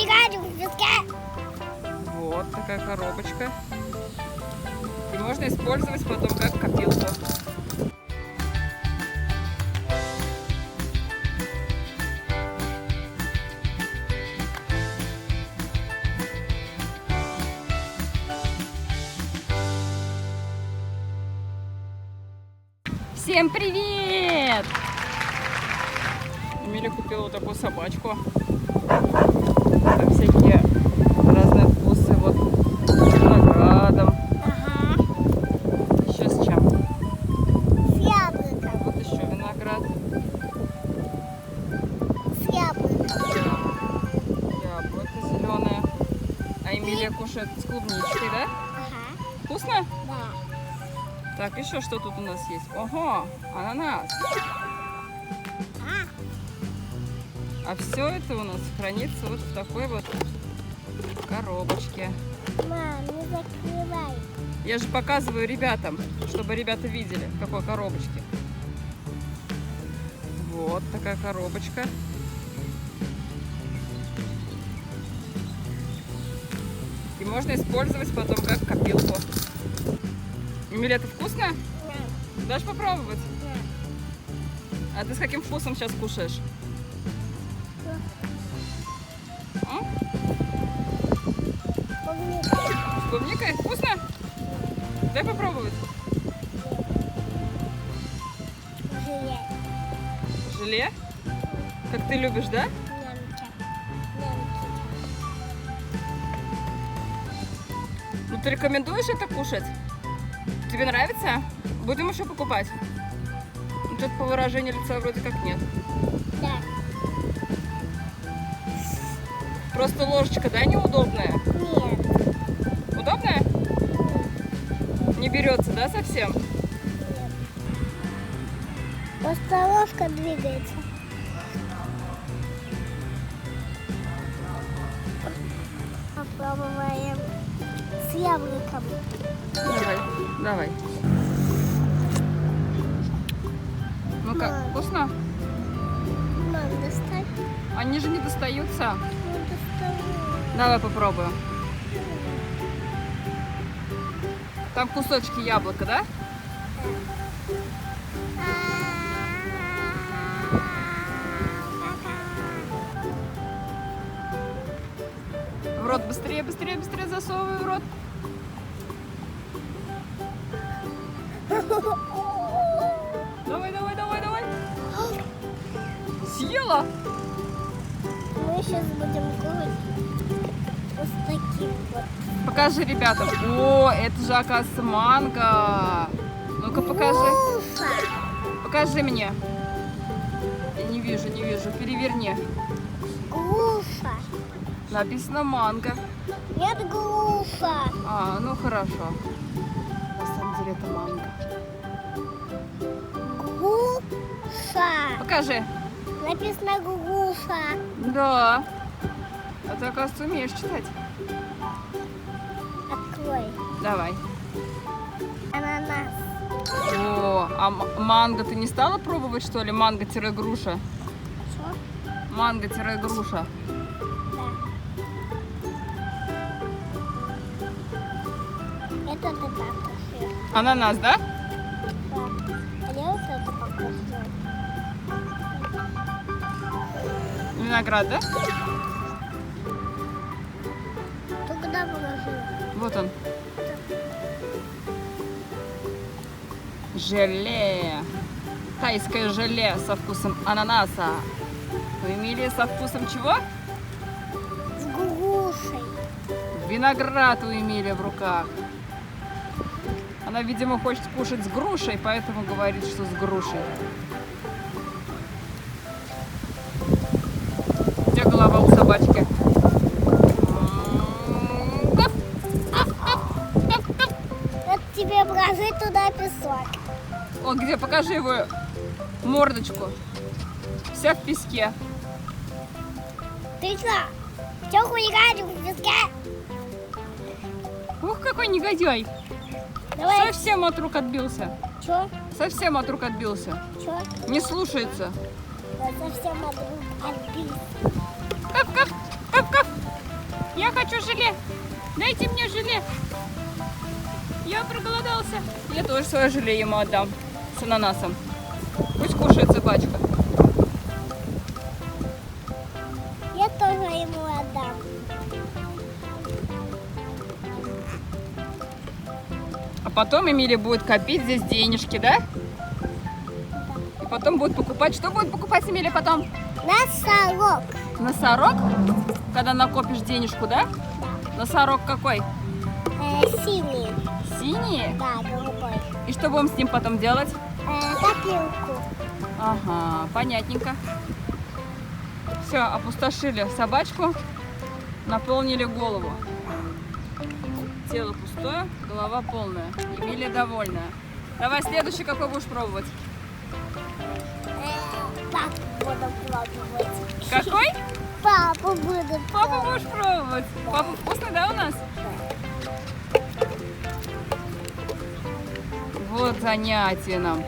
играть в песке. Вот такая коробочка. И можно использовать потом как копилку. Всем привет! Эмилия купила вот такую собачку. Там всякие разные вкусы. Вот с виноградом. Ага. Еще с чем? С яблоком. Вот еще виноград. С яблоком. Яблоко зеленое. А Эмилия кушает с клубничкой, да? Ага. Вкусно? Да. Так, еще что тут у нас есть? Ого, ананас. А все это у нас хранится вот в такой вот коробочке. Мам, не закрывай. Я же показываю ребятам, чтобы ребята видели, в какой коробочке. Вот такая коробочка. И можно использовать потом как копилку. Эмилия, это вкусно? Да. Дашь попробовать? Да. А ты с каким вкусом сейчас кушаешь? Клубника. С клубникой? Вкусно? Дай попробовать. Желе. Желе? Как ты любишь, да? Нямча. Нямча. Ну ты рекомендуешь это кушать? Тебе нравится? Будем еще покупать? Ну, тут по выражению лица вроде как нет. Да. Просто ложечка, да, неудобная? Нет. Удобная? Не берется, да, совсем? Нет. Просто ложка двигается. Попробуем с яблоком. Давай, давай. Ну как, Мам. вкусно? Мам, достать? Они же не достаются. Не доставай. Давай попробуем. Там кусочки яблока, да? В рот быстрее, быстрее, быстрее засовывай в рот. Давай, давай, давай, давай. Съела? Мы сейчас будем кушать вот с таким вот. Покажи ребятам. О, это же, оказывается, манго. Ну-ка покажи. Груша. Покажи мне. Я не вижу, не вижу. Переверни. Груша. Написано манго. Нет, груша. А, ну хорошо. На самом деле это манго. Груша. Покажи. Написано груша. Да. А ты, оказывается, умеешь читать. Открой. Давай. Ананас. О, а манго ты не стала пробовать, что ли? Манго-груша. Что? Манго-груша. Да. Это ты так кушаешь. Ананас, да? Да. А я вот это покушаю. Виноград, да? Ты куда положила? Вот он. Желе. Тайское желе со вкусом ананаса. У Эмилии со вкусом чего? С грушей. Виноград у Эмилии в руках. Она, видимо, хочет кушать с грушей, поэтому говорит, что с грушей. Где голова у собачки? Вот тебе положи туда песок. Вот где, покажи его мордочку. Вся в песке. Ты что? Че хулиганишь в песке? Ух, какой негодяй. Давай. Совсем от рук отбился. Че? Совсем от рук отбился. Че? Не слушается. Да совсем от рук отбился. Кап, кап, кап, кап. Я хочу желе. Дайте мне желе. Я проголодался. Я тоже свое желе ему отдам. С ананасом. Пусть кушает собачка. Я тоже ему отдам. А потом Эмилия будет копить здесь денежки, да? И потом будет покупать. Что будет покупать Эмилия потом? Носорог. Носорог? Когда накопишь денежку, да? Да. Носорог какой? Синий. Синий? Да, голубой. И что будем с ним потом делать? Копилку. Ага, понятненько. Все, опустошили собачку, наполнили голову. Тело пустое, голова полная. Эмилия довольная. Давай следующий какой будешь пробовать? Папу буду пробовать. Какой? Папу буду Папу пробовать. будешь пробовать. Папа вкусный, да, у нас? Вот занятие нам.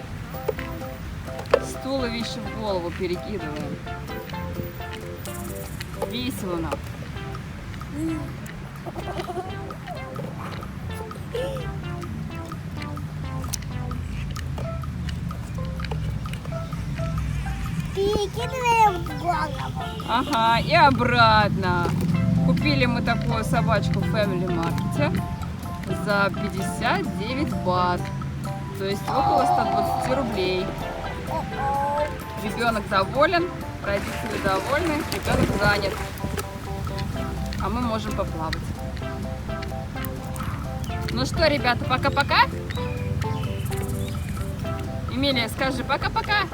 Стул и вещи в голову перекидываем. Весело нам. Перекидываем в голову. Ага, и обратно. Купили мы такую собачку в Family Market за 59 бат. То есть около 120 рублей. Ребенок доволен, родители довольны, ребенок занят. А мы можем поплавать. Ну что, ребята, пока-пока. Эмилия, скажи пока-пока.